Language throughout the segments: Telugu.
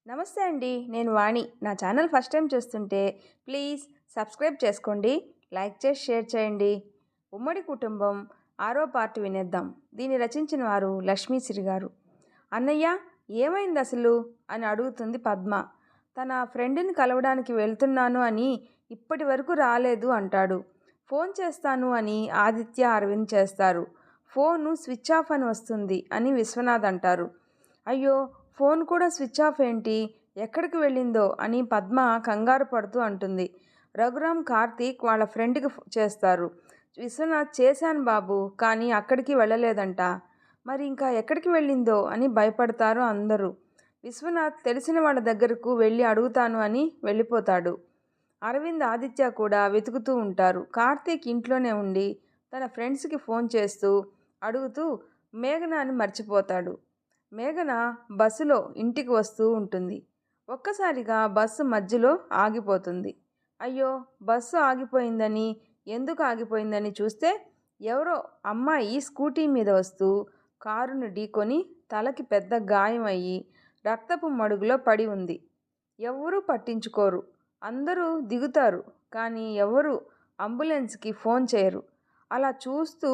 నమస్తే అండి. నేను వాణి. నా ఛానల్ ఫస్ట్ టైం చూస్తుంటే ప్లీజ్ సబ్స్క్రైబ్ చేసుకోండి. లైక్ చేసి షేర్ చేయండి. ఉమ్మడి కుటుంబం 6వ పార్ట్ వినేద్దాం. దీన్ని రచించిన వారు లక్ష్మీశ్రీ గారు. అన్నయ్య ఏమైంది అసలు అని అడుగుతుంది పద్మ. తన ఫ్రెండ్ని కలవడానికి వెళ్తున్నాను అని ఇప్పటి వరకు రాలేదు అంటాడు. ఫోన్ చేస్తాను అని ఆదిత్య అరవింద్ చేస్తారు. ఫోను స్విచ్ ఆఫ్ అని వస్తుంది అని విశ్వనాథ్ అంటారు. అయ్యో, ఫోన్ కూడా స్విచ్ ఆఫ్ ఏంటి, ఎక్కడికి వెళ్ళిందో అని పద్మ కంగారు పడుతూ అంటుంది. రఘురామ్ కార్తీక్ వాళ్ళ ఫ్రెండ్కి చేస్తారు. విశ్వనాథ్ చేశాను బాబు, కానీ అక్కడికి వెళ్ళలేదంట. మరి ఇంకా ఎక్కడికి వెళ్ళిందో అని భయపడతారు అందరూ. విశ్వనాథ్ తెలిసిన వాళ్ళ దగ్గరకు వెళ్ళి అడుగుతాను అని వెళ్ళిపోతాడు. అరవింద్ ఆదిత్య కూడా వెతుకుతూ ఉంటారు. కార్తీక్ ఇంట్లోనే ఉండి తన ఫ్రెండ్స్కి ఫోన్ చేస్తూ అడుగుతూ మేఘనాని మర్చిపోతాడు. మేఘన బస్సులో ఇంటికి వస్తూ ఉంటుంది. ఒక్కసారిగా బస్సు మధ్యలో ఆగిపోతుంది. అయ్యో, బస్సు ఆగిపోయిందని, ఎందుకు ఆగిపోయిందని చూస్తే ఎవరో అమ్మాయి స్కూటీ మీద వస్తూ కారును ఢీకొని తలకి పెద్ద గాయం అయ్యి రక్తపు మడుగులో పడి ఉంది. ఎవ్వరూ పట్టించుకోరు. అందరూ దిగుతారు, కానీ ఎవరు అంబులెన్స్కి ఫోన్ చేయరు. అలా చూస్తూ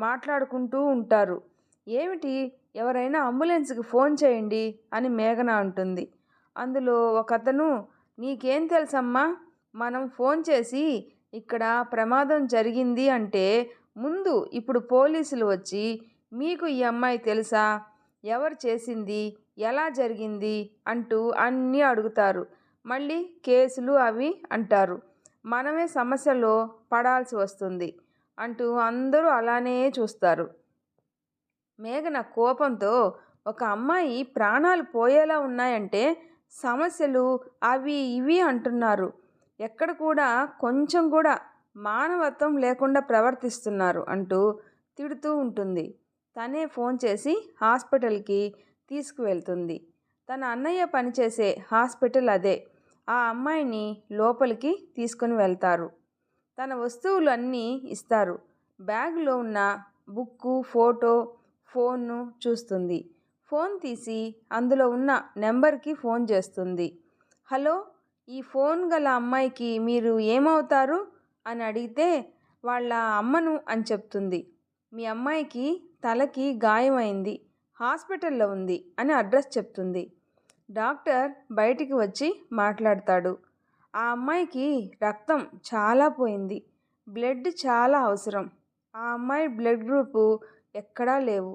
మాట్లాడుకుంటూ ఉంటారు. ఏమిటి, ఎవరైనా అంబులెన్స్కి ఫోన్ చేయండి అని మేఘన అంటుంది. అందులో ఒకతను, నీకేం తెలుసమ్మా, మనం ఫోన్ చేసి ఇక్కడ ప్రమాదం జరిగింది అంటే ముందు ఇప్పుడు పోలీసులు వచ్చి మీకు ఈ అమ్మాయి తెలుసా, ఎవరు చేసింది, ఎలా జరిగింది అంటూ అన్నీ అడుగుతారు. మళ్ళీ కేసులు అవి అంటారు. మనమే సమస్యలో పడాల్సి వస్తుంది అంటూ అందరూ అలానే చూస్తారు. మేఘన కోపంతో, ఒక అమ్మాయి ప్రాణాలు పోయేలా ఉన్నాయంటే సమస్యలు అవి ఇవి అంటున్నారు. ఎక్కడ కూడా కొంచెం కూడా మానవత్వం లేకుండా ప్రవర్తిస్తున్నారు అంటూ తిడుతూ ఉంటుంది. తనే ఫోన్ చేసి హాస్పిటల్కి తీసుకువెళ్తుంది. తన అన్నయ్య పనిచేసే హాస్పిటల్ అదే. ఆ అమ్మాయిని లోపలికి తీసుకుని వెళ్తారు. తన వస్తువులు అన్నీ ఇస్తారు. బ్యాగ్లో ఉన్న బుక్కు, ఫోటో, ఫోన్ను చూస్తుంది. ఫోన్ తీసి అందులో ఉన్న నెంబర్కి ఫోన్ చేస్తుంది. హలో, ఈ ఫోన్ గల అమ్మాయికి మీరు ఏమవుతారు అని అడిగితే వాళ్ళ అమ్మను అని చెప్తుంది. మీ అమ్మాయికి తలకి గాయమైంది, హాస్పిటల్లో ఉంది అని అడ్రస్ చెప్తుంది. డాక్టర్ బయటికి వచ్చి మాట్లాడతాడు. ఆ అమ్మాయికి రక్తం చాలా పోయింది, బ్లడ్ చాలా అవసరం. ఆ అమ్మాయి బ్లడ్ గ్రూపు ఎక్కడా లేవు.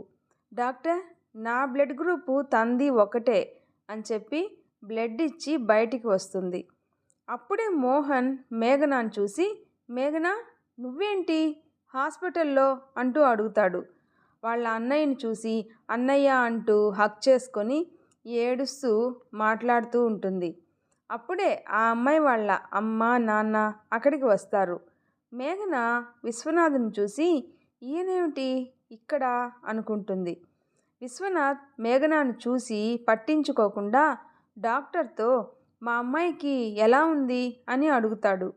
డాక్టర్, నా బ్లడ్ గ్రూపు తంది ఒకటే అని చెప్పి బ్లడ్ ఇచ్చి బయటికి వస్తుంది. అప్పుడే మోహన్ మేఘనాను చూసి, మేఘనా, నువ్వేంటి హాస్పిటల్లో అంటూ అడుగుతాడు. వాళ్ళ అన్నయ్యని చూసి అన్నయ్య అంటూ హక్ చేసుకొని ఏడుస్తూ మాట్లాడుతూ ఉంటుంది. అప్పుడే ఆ అమ్మాయి వాళ్ళ అమ్మ నాన్న అక్కడికి వస్తారు. మేఘన విశ్వనాథ్ని చూసి, ఈయనేమిటి ఇక్కడ అనుకుంటుంది. విశ్వనాథ్ మేఘనాను చూసి పట్టించుకోకుండా డాక్టర్తో, మా అమ్మాయికి ఎలా ఉంది అని అడుగుతాడు.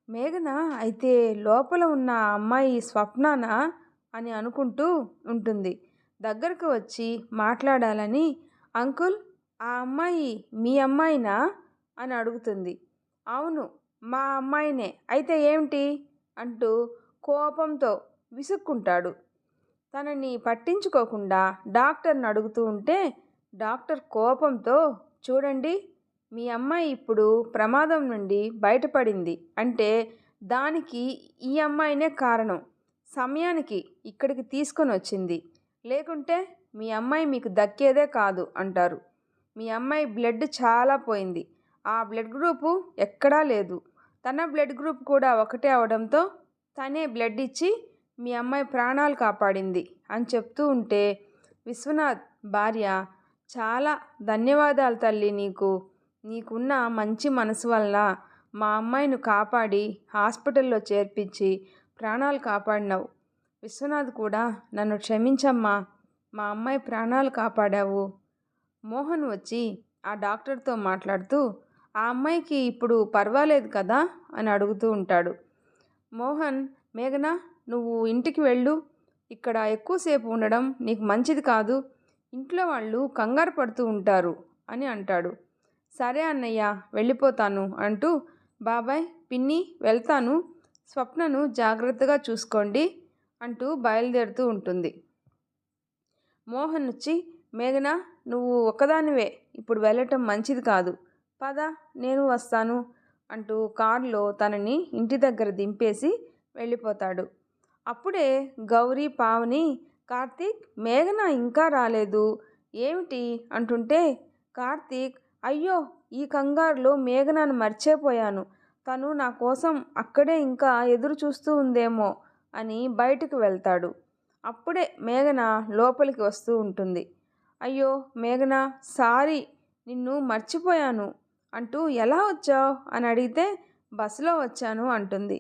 మేఘన అయితే లోపల ఉన్న ఆ అమ్మాయి స్వప్నానా అని అనుకుంటూ ఉంటుంది. దగ్గరకు వచ్చి మాట్లాడాలని, అంకుల్, ఆ అమ్మాయి మీ అమ్మాయినా అని అడుగుతుంది. అవును, మా అమ్మాయినే, అయితే ఏమిటి అంటూ కోపంతో విసుక్కుంటాడు. తనని పట్టించుకోకుండా డాక్టర్ని అడుగుతూ ఉంటే డాక్టర్ కోపంతో, చూడండి, మీ అమ్మాయి ఇప్పుడు ప్రమాదం నుండి బయటపడింది అంటే దానికి ఈ అమ్మాయినే కారణం. సమయానికి ఇక్కడికి తీసుకొని వచ్చింది, లేకుంటే మీ అమ్మాయి మీకు దక్కేదే కాదు అంటారు. మీ అమ్మాయి బ్లడ్ చాలా పోయింది, ఆ బ్లడ్ గ్రూపు ఎక్కడా లేదు. తన బ్లడ్ గ్రూప్ కూడా ఒకటే అవడంతో తనే బ్లడ్ ఇచ్చి మీ అమ్మాయి ప్రాణాలు కాపాడింది అని చెప్తూ ఉంటే విశ్వనాథ్ భార్య, చాలా ధన్యవాదాలు తల్లి, నీకున్న మంచి మనసు వల్ల మా అమ్మాయిని కాపాడి హాస్పిటల్లో చేర్పించి ప్రాణాలు కాపాడినావు. విశ్వనాథ్ కూడా, నన్ను క్షమించమ్మా, మా అమ్మాయి ప్రాణాలు కాపాడావు. మోహన్ వచ్చి ఆ డాక్టర్తో మాట్లాడుతూ, ఆ అమ్మాయికి ఇప్పుడు పర్వాలేదు కదా అని అడుగుతూ ఉంటాడు. మోహన్, మేఘనా, నువ్వు ఇంటికి వెళ్ళు, ఇక్కడ ఎక్కువసేపు ఉండడం నీకు మంచిది కాదు, ఇంట్లో వాళ్ళు కంగారు పడుతూ ఉంటారు అని అంటాడు. సరే అన్నయ్య వెళ్ళిపోతాను అంటూ బాబాయ్ పిన్ని వెళ్తాను, స్వప్నను జాగ్రత్తగా చూసుకోండి అంటూ బయలుదేరుతూ ఉంటుంది. మోహన్ వచ్చి మేఘన నువ్వు ఒక్కదానివే ఇప్పుడు వెళ్ళటం మంచిది కాదు, పద నేను వస్తాను అంటూ కారులో తనని ఇంటి దగ్గర దింపేసి వెళ్ళిపోతాడు. అప్పుడే గౌరీ పావని కార్తీక్ మేఘన ఇంకా రాలేదు ఏమిటి అంటుంటే కార్తీక్ అయ్యో ఈ కంగారులో మేఘనను మర్చిపోయాను, తను నా కోసం అక్కడే ఇంకా ఎదురు చూస్తూ ఉందేమో అని బయటకు వెళ్తాడు. అప్పుడే మేఘన లోపలికి వస్తూ ఉంటుంది. అయ్యో మేఘన సారీ నిన్ను మర్చిపోయాను అంటూ ఎలా వచ్చావు అని అడిగితే బస్సులో వచ్చాను అంటుంది.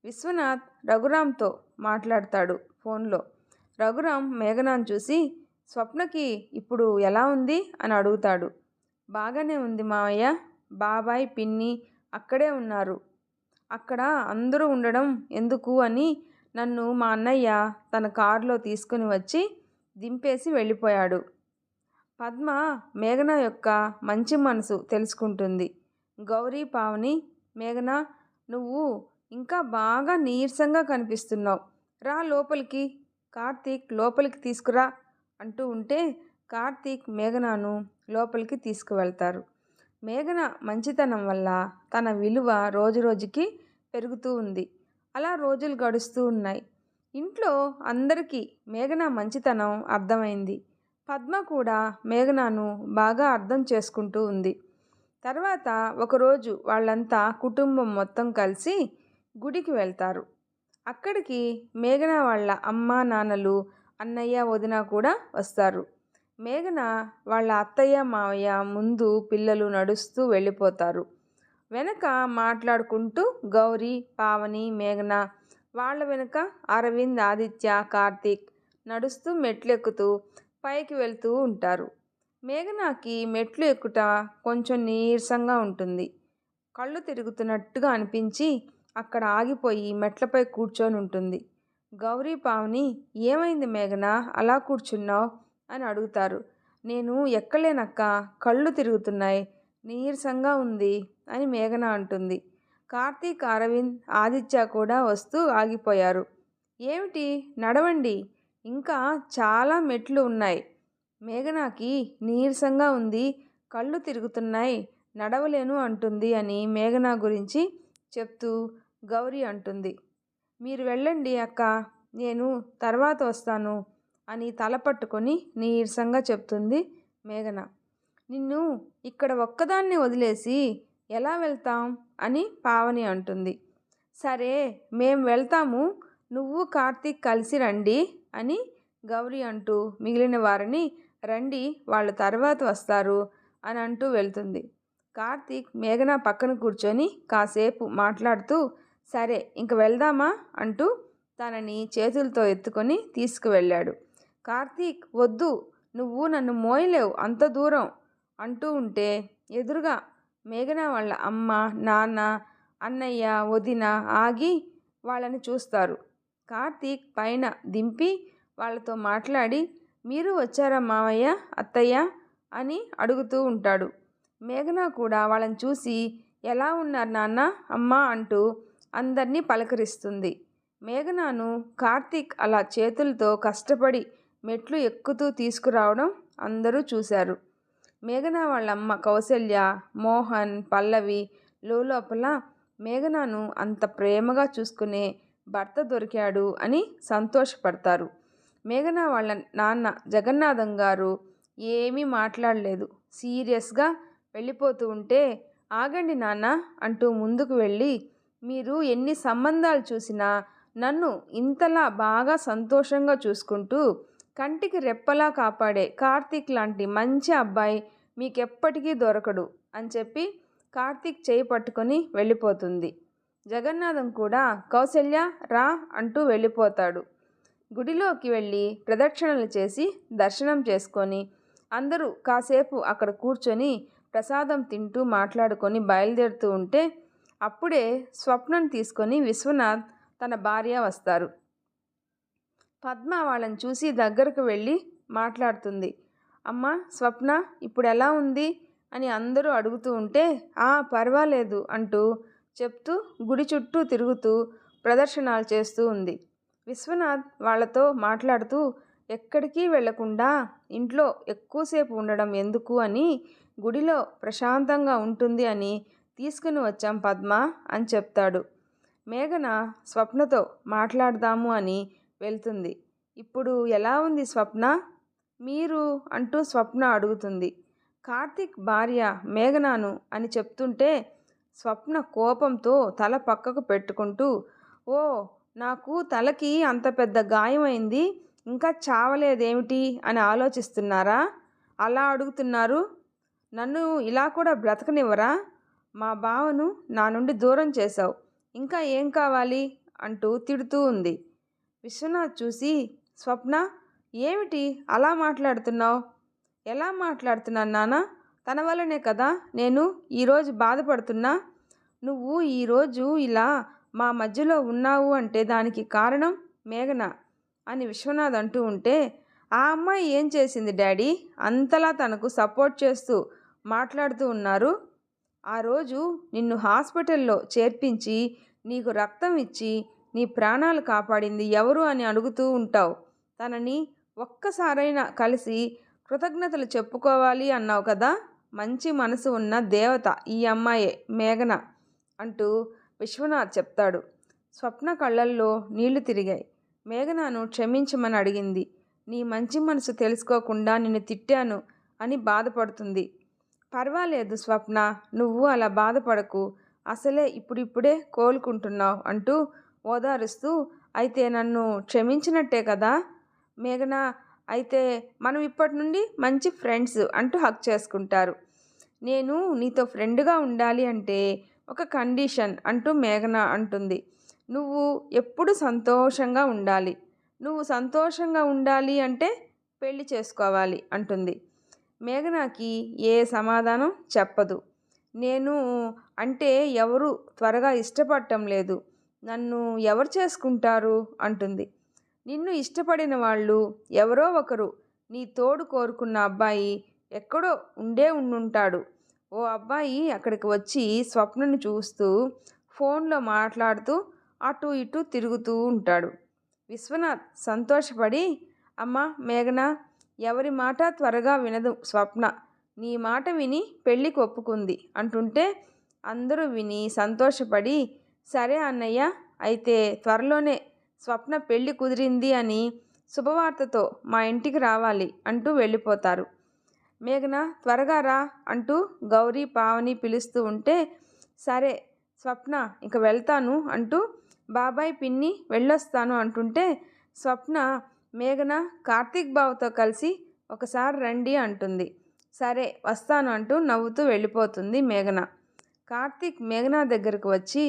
విశ్వనాథ్ రఘురామ్తో మాట్లాడతాడు ఫోన్లో. రఘురామ్ మేఘనాను చూసి స్వప్నకి ఇప్పుడు ఎలా ఉంది అని అడుగుతాడు. బాగానే ఉంది మావయ్య, బాబాయ్ పిన్ని అక్కడే ఉన్నారు, అక్కడ అందరూ ఉండడం ఎందుకు అని నన్ను మా అన్నయ్య తన కారులో తీసుకుని వచ్చి దింపేసి వెళ్ళిపోయాడు. పద్మ మేఘన యొక్క మంచి మనసు తెలుసుకుంటుంది. గౌరీ పావని మేఘన నువ్వు ఇంకా బాగా నీరసంగా కనిపిస్తున్నావు, రా లోపలికి, కార్తీక్ లోపలికి తీసుకురా అంటూ ఉంటే కార్తీక్ మేఘనను లోపలికి తీసుకువెళ్తారు. మేఘన మంచితనం వల్ల తన విలువ రోజురోజుకి పెరుగుతూ ఉంది. అలా రోజులు గడుస్తూ ఉన్నాయి. ఇంట్లో అందరికీ మేఘన మంచితనం అర్థమైంది. పద్మ కూడా మేఘనను బాగా అర్థం చేసుకుంటూ ఉంది. తర్వాత ఒకరోజు వాళ్ళంతా కుటుంబం మొత్తం కలిసి గుడికి వెళ్తారు. అక్కడికి మేఘన వాళ్ళ అమ్మ నాన్నలు అన్నయ్య వదిన కూడా వస్తారు. మేఘన వాళ్ళ అత్తయ్య మావయ్య ముందు పిల్లలు నడుస్తూ వెళ్ళిపోతారు. వెనక మాట్లాడుకుంటూ గౌరీ పావని మేఘన, వాళ్ళ వెనుక అరవింద్ ఆదిత్య కార్తీక్ నడుస్తూ మెట్లెక్కుతూ పైకి వెళ్తూ ఉంటారు. మేఘనాకి మెట్లు ఎక్కుట కొంచెం నీరసంగా ఉంటుంది. కళ్ళు తిరుగుతున్నట్టుగా అనిపించి అక్కడ ఆగిపోయి మెట్లపై కూర్చొని ఉంటుంది. గౌరీ పావని ఏమైంది మేఘన అలా కూర్చున్నావు అని అడుగుతారు. నేను ఎక్కలేనక్క, కళ్ళు తిరుగుతున్నాయి, నీరసంగా ఉంది అని మేఘన అంటుంది. కార్తీక్ అరవింద్ ఆదిత్య కూడా వస్తూ ఆగిపోయారు. ఏమిటి నడవండి, ఇంకా చాలా మెట్లు ఉన్నాయి, మేఘనాకి నీరసంగా ఉంది, కళ్ళు తిరుగుతున్నాయి, నడవలేను అంటుంది అని మేఘన గురించి చెప్తూ గౌరీ అంటుంది. మీరు వెళ్ళండి అక్క, నేను తర్వాత వస్తాను అని తల పట్టుకొని నీరసంగా చెప్తుంది మేఘన. నిన్ను ఇక్కడ ఒక్కదాన్ని వదిలేసి ఎలా వెళ్తాం అని పావని అంటుంది. సరే మేం వెళ్తాము, నువ్వు కార్తీక్ కలిసి రండి అని గౌరీ అంటూ మిగిలిన వారిని రండి వాళ్ళు తర్వాత వస్తారు అని అంటూ వెళ్తుంది. కార్తీక్ మేఘన పక్కన కూర్చొని కాసేపు మాట్లాడుతూ సరే ఇంక వెళ్దామా అంటూ తనని చేతులతో ఎత్తుకొని తీసుకువెళ్ళాడు. కార్తీక్ వద్దు, నువ్వు నన్ను మోయలేవు అంత దూరం అంటూ ఉంటే ఎదురుగా మేఘన వాళ్ళ అమ్మ నాన్న అన్నయ్య వదిన ఆగి వాళ్ళని చూస్తారు. కార్తీక్ పైన దింపి వాళ్ళతో మాట్లాడి మీరు వచ్చారా మావయ్య అత్తయ్య అని అడుగుతూ ఉంటాడు. మేఘన కూడా వాళ్ళని చూసి ఎలా ఉన్నారు నాన్న అమ్మ అంటూ అందరినీ పలకరిస్తుంది. మేఘనను కార్తీక్ అలా చేతులతో కష్టపడి మెట్లు ఎక్కుతూ తీసుకురావడం అందరూ చూశారు. మేఘన వాళ్ళమ్మ కౌసల్య, మోహన్, పల్లవి లోపల మేఘనను అంత ప్రేమగా చూసుకునే భర్త దొరికాడు అని సంతోషపడతారు. మేఘన వాళ్ళ నాన్న జగన్నాథం గారు ఏమీ మాట్లాడలేదు, సీరియస్గా వెళ్ళిపోతూ ఉంటే ఆగండి నాన్న అంటూ ముందుకు వెళ్ళి మీరు ఎన్ని సంబంధాలు చూసినా నన్ను ఇంతలా బాగా సంతోషంగా చూసుకుంటూ కంటికి రెప్పలా కాపాడే కార్తీక్ లాంటి మంచి అబ్బాయి మీకెప్పటికీ దొరకడు అని చెప్పి కార్తీక్ చేయి పట్టుకొని వెళ్ళిపోతుంది. జగన్నాథం కూడా కౌసల్య రా అంటూ వెళ్ళిపోతాడు. గుడిలోకి వెళ్ళి ప్రదక్షిణలు చేసి దర్శనం చేసుకొని అందరూ కాసేపు అక్కడ కూర్చొని ప్రసాదం తింటూ మాట్లాడుకొని బయలుదేరుతూ ఉంటే అప్పుడే స్వప్నను తీసుకొని విశ్వనాథ్ తన భార్య వస్తారు. పద్మ వాళ్ళని చూసి దగ్గరకు వెళ్ళి మాట్లాడుతుంది. అమ్మ స్వప్న ఇప్పుడు ఎలా ఉంది, అని అందరూ అడుగుతూ ఉంటే పర్వాలేదు అంటూ చెప్తూ గుడి చుట్టూ తిరుగుతూ ప్రదర్శనలు చేస్తూ ఉంది. విశ్వనాథ్ వాళ్ళతో మాట్లాడుతూ ఎక్కడికి వెళ్లకుండా ఇంట్లో ఎక్కువసేపు ఉండడం ఎందుకు అని గుడిలో ప్రశాంతంగా ఉంటుంది అని తీసుకుని వచ్చాం పద్మ అని చెప్తాడు. మేఘన స్వప్నతో మాట్లాడదాము అని వెళ్తుంది. ఇప్పుడు ఎలా ఉంది స్వప్న మీరు అంటూ స్వప్న అడుగుతుంది. కార్తీక్ భార్య మేఘనాను అని చెప్తుంటే స్వప్న కోపంతో తల పక్కకు పెట్టుకుంటూ ఓ నాకు తలకి అంత పెద్ద గాయమైంది ఇంకా చావలేదేమిటి అని ఆలోచిస్తున్నారా? అలా అడుగుతున్నారు. నన్ను ఇలా కూడా బ్రతకనివ్వరా? మా బావను నా నుండి దూరం చేశావు, ఇంకా ఏం కావాలి అంటూ తిడుతూ ఉంది. విశ్వనాథ్ చూసి స్వప్న ఏమిటి అలా మాట్లాడుతున్నావు? ఎలా మాట్లాడుతున్నాను నాన్న? తన వల్లనే కదా నేను ఈరోజు బాధపడుతున్నా. నువ్వు ఈరోజు ఇలా మా మధ్యలో ఉన్నావు అంటే దానికి కారణం మేఘన అని విశ్వనాథ్ అంటూ ఉంటే ఆ అమ్మాయి ఏం చేసింది డాడీ? అంతలా తనకు సపోర్ట్ చేస్తూ మాట్లాడుతూ ఉన్నారు. ఆ రోజు నిన్ను హాస్పిటల్లో చేర్పించి నీకు రక్తం ఇచ్చి నీ ప్రాణాలు కాపాడింది ఎవరు అని అడుగుతూ ఉంటావు. తనని ఒక్కసారైనా కలిసి కృతజ్ఞతలు చెప్పుకోవాలి అన్నావు కదా. మంచి మనసు ఉన్న దేవత ఈ అమ్మాయే మేఘన అంటూ విశ్వనాథ్ చెప్తాడు. స్వప్న కళ్ళల్లో నీళ్లు తిరిగాయి. మేఘనను క్షమించమని అడిగింది. నీ మంచి మనసు తెలుసుకోకుండా నిన్ను తిట్టాను అని బాధపడుతుంది. పర్వాలేదు స్వప్న, నువ్వు అలా బాధపడకు, అసలే ఇప్పుడిప్పుడే కోలుకుంటున్నావు అంటూ ఓదారుస్తూ అయితే నన్ను క్షమించినట్టే కదా మేఘన, అయితే మనం ఇప్పటి నుండి మంచి ఫ్రెండ్స్ అంటూ హక్ చేసుకుంటారు. నేను నీతో ఫ్రెండ్గా ఉండాలి అంటే ఒక కండిషన్ అంటూ మేఘన అంటుంది. నువ్వు ఎప్పుడు సంతోషంగా ఉండాలి, నువ్వు సంతోషంగా ఉండాలి అంటే పెళ్లి చేసుకోవాలి అంటుంది. మేఘనాకి ఏ సమాధానం చెప్పదు. నేను అంటే ఎవరు త్వరగా ఇష్టపడటం లేదు, నన్ను ఎవరు చేసుకుంటారు అంటుంది. నిన్ను ఇష్టపడిన వాళ్ళు ఎవరో ఒకరు, నీ తోడు కోరుకున్న అబ్బాయి ఎక్కడో ఉండుంటాడు. ఓ అబ్బాయి అక్కడికి వచ్చి స్వప్నను చూస్తూ ఫోన్లో మాట్లాడుతూ అటు ఇటు తిరుగుతూ ఉంటాడు. విశ్వనాథ్ సంతోషపడి అమ్మ మేఘన, ఎవరి మాట త్వరగా వినదు స్వప్న, నీ మాట విని పెళ్ళికి ఒప్పుకుంది అంటుంటే అందరూ విని సంతోషపడి సరే అన్నయ్య, అయితే త్వరలోనే స్వప్న పెళ్ళి కుదిరింది అని శుభవార్తతో మా ఇంటికి రావాలి అంటూ వెళ్ళిపోతారు. మేఘన త్వరగా రా అంటూ గౌరీ పావని పిలుస్తూ ఉంటే సరే స్వప్న ఇంక వెళ్తాను అంటూ బాబాయ్ పిన్ని వెళ్ళొస్తాను అంటుంటే స్వప్న మేఘన కార్తీక్ బావతో కలిసి ఒకసారి రండి అంటుంది. సరే వస్తాను అంటూ నవ్వుతూ వెళ్ళిపోతుంది మేఘన. కార్తీక్ మేఘన దగ్గరకు వచ్చి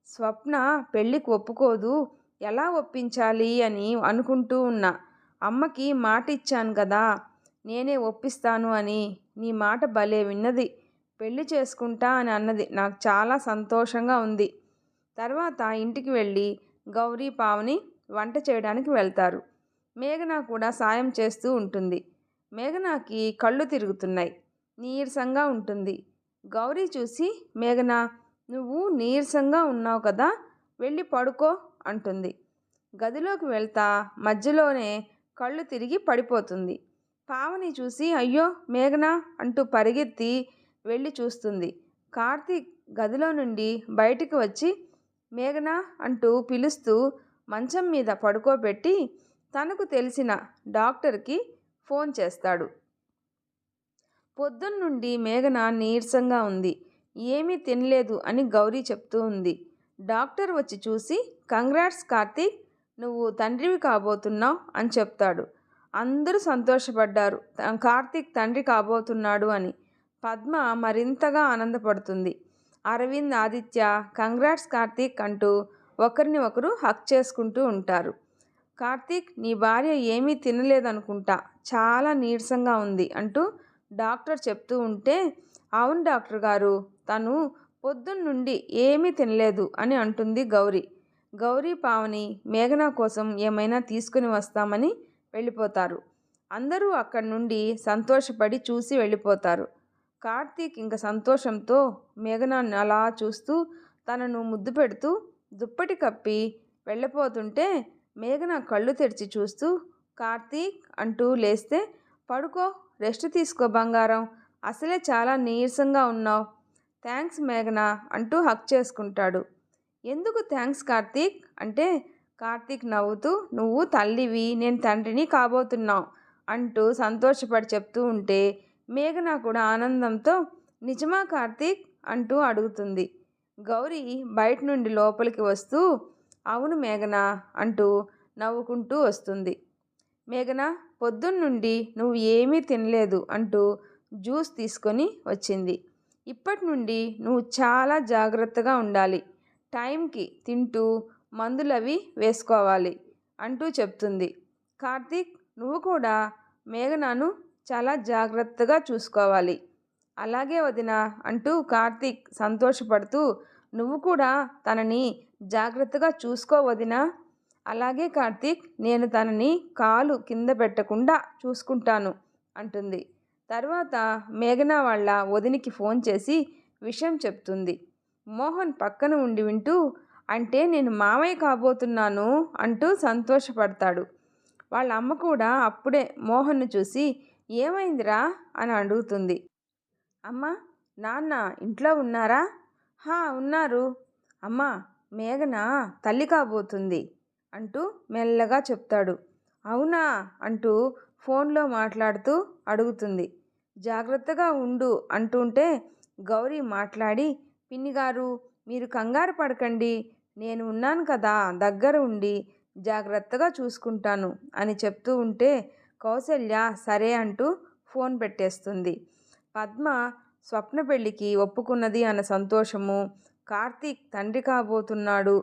స్వప్న పెళ్ళికి ఒప్పుకోదు, ఎలా ఒప్పించాలి అని అనుకుంటూ ఉన్నా. అమ్మకి మాట ఇచ్చాను కదా, నేనే ఒప్పిస్తాను అని. నీ మాట భలే విన్నది, పెళ్లి చేసుకుంటా అని అన్నది. నాకు చాలా సంతోషంగా ఉంది. తర్వాత ఇంటికి వెళ్ళి గౌరీ పావని వంట చేయడానికి వెళ్తారు. మేఘన కూడా సాయం చేస్తూ ఉంటుంది. మేఘనాకి కళ్ళు తిరుగుతున్నాయి, నీరసంగా ఉంటుంది. గౌరీ చూసి మేఘన, నువ్వు నీరసంగా ఉన్నావు కదా, వెళ్ళి పడుకో అంటుంది. గదిలోకి వెళ్తా మధ్యలోనే కళ్ళు తిరిగి పడిపోతుంది. పావని చూసి అయ్యో మేఘన అంటూ పరిగెత్తి వెళ్ళి చూస్తుంది. కార్తీక్ గదిలో నుండి బయటికి వచ్చి మేఘన అంటూ పిలుస్తూ మంచం మీద పడుకోబెట్టి తనకు తెలిసిన డాక్టర్కి ఫోన్ చేస్తాడు. పొద్దున్నుండి మేఘన నీరసంగా ఉంది, ఏమీ తినలేదు అని గౌరీ చెప్తూ ఉంది. డాక్టర్ వచ్చి చూసి కంగ్రాట్స్ కార్తీక్, నువ్వు తండ్రివి కాబోతున్నావు అని చెప్తాడు. అందరూ సంతోషపడ్డారు కార్తీక్ తండ్రి కాబోతున్నాడు అని. పద్మ మరింతగా ఆనందపడుతుంది. అరవింద్ ఆదిత్య కంగ్రాట్స్ కార్తీక్ అంటూ ఒకరిని ఒకరు హక్ చేసుకుంటూ ఉంటారు. కార్తీక్ నీ భార్య ఏమీ తినలేదనుకుంటా, చాలా నీరసంగా ఉంది అంటూ డాక్టర్ చెప్తూ ఉంటే అవును డాక్టర్ గారు, తను పొద్దున్నుండి ఏమీ తినలేదు అని అంటుంది గౌరీ. గౌరీ పావని మేఘన కోసం ఏమైనా తీసుకుని వస్తామని వెళ్ళిపోతారు. అందరూ అక్కడి నుండి సంతోషపడి చూసి వెళ్ళిపోతారు. కార్తీక్ ఇంక సంతోషంతో మేఘనాన్ని అలా చూస్తూ తనను ముద్దు పెడుతూ దుప్పటి కప్పి వెళ్ళిపోతుంటే మేఘన కళ్ళు తెరిచి చూస్తూ కార్తీక్ అంటూ లేస్తే, పడుకో, రెస్ట్ తీసుకో బంగారం, అసలే చాలా నీరసంగా ఉన్నావు, థ్యాంక్స్ మేఘన అంటూ హక్ చేసుకుంటాడు. ఎందుకు థ్యాంక్స్ కార్తీక్ అంటే, కార్తీక్ నవ్వుతూ నువ్వు తల్లివి, నేను తండ్రిని కాబోతున్నావు అంటూ సంతోషపడి చెప్తూ ఉంటే మేఘన కూడా ఆనందంతో నిజమా కార్తీక్ అంటూ అడుగుతుంది. గౌరీ బయట నుండి లోపలికి వస్తూ అవును మేఘన అంటూ నవ్వుకుంటూ వస్తుంది. మేఘన, పొద్దున్నుండి నువ్వు ఏమీ తినలేదు అంటూ జ్యూస్ తీసుకొని వచ్చింది. ఇప్పటి నుండి నువ్వు చాలా జాగ్రత్తగా ఉండాలి, టైంకి తింటూ మందులవి వేసుకోవాలి అంటూ చెప్తుంది. కార్తీక్, నువ్వు కూడా మేఘనను చాలా జాగ్రత్తగా చూసుకోవాలి. అలాగే వదిన అంటూ కార్తీక్ సంతోషపడుతూ, నువ్వు కూడా తనని జాగ్రత్తగా చూసుకో వదినా. అలాగే కార్తీక్, నేను తనని కాలు కింద పెట్టకుండా చూసుకుంటాను అంటుంది. తర్వాత మేఘన వాళ్ళ వదినికి ఫోన్ చేసి విషయం చెప్తుంది. మోహన్ పక్కన ఉండి వింటూ, అంటే నేను మామయ్య కాబోతున్నాను అంటూ సంతోషపడతాడు. వాళ్ళ అమ్మ కూడా అప్పుడే మోహన్ను చూసి ఏమైందిరా అని అడుగుతుంది. అమ్మ, నాన్న ఇంట్లో ఉన్నారా? హా ఉన్నారు. అమ్మ, మేఘన తల్లి కాబోతుంది అంటూ మెల్లగా చెప్తాడు. అవునా అంటూ ఫోన్లో మాట్లాడుతూ అడుగుతుంది. జాగ్రత్తగా ఉండు అంటుంటే గౌరీ మాట్లాడి, పిన్నిగారు మీరు కంగారు పడకండి, నేను ఉన్నాను కదా, దగ్గర ఉండి జాగ్రత్తగా చూసుకుంటాను అని చెప్తూ ఉంటే కౌసల్య సరే అంటూ ఫోన్ పెట్టేస్తుంది. పద్మ స్వప్న పెళ్ళికి ఒప్పుకున్నది అన్న సంతోషము, కార్తీక్ తండ్రి కాబోతున్నాడు,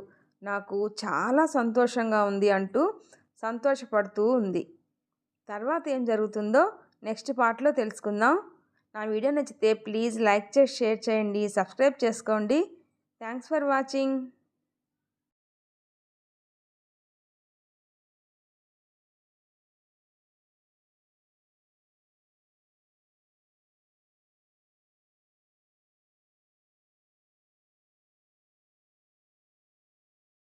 నాకు చాలా సంతోషంగా ఉంది అంటూ సంతోషపడుతూ ఉంది. తర్వాత ఏం జరుగుతుందో నెక్స్ట్ పార్ట్లో తెలుసుకుందాం. నా వీడియో నచ్చితే ప్లీజ్ లైక్ చేసి షేర్ చేయండి, సబ్స్క్రైబ్ చేసుకోండి. Thanks for watching.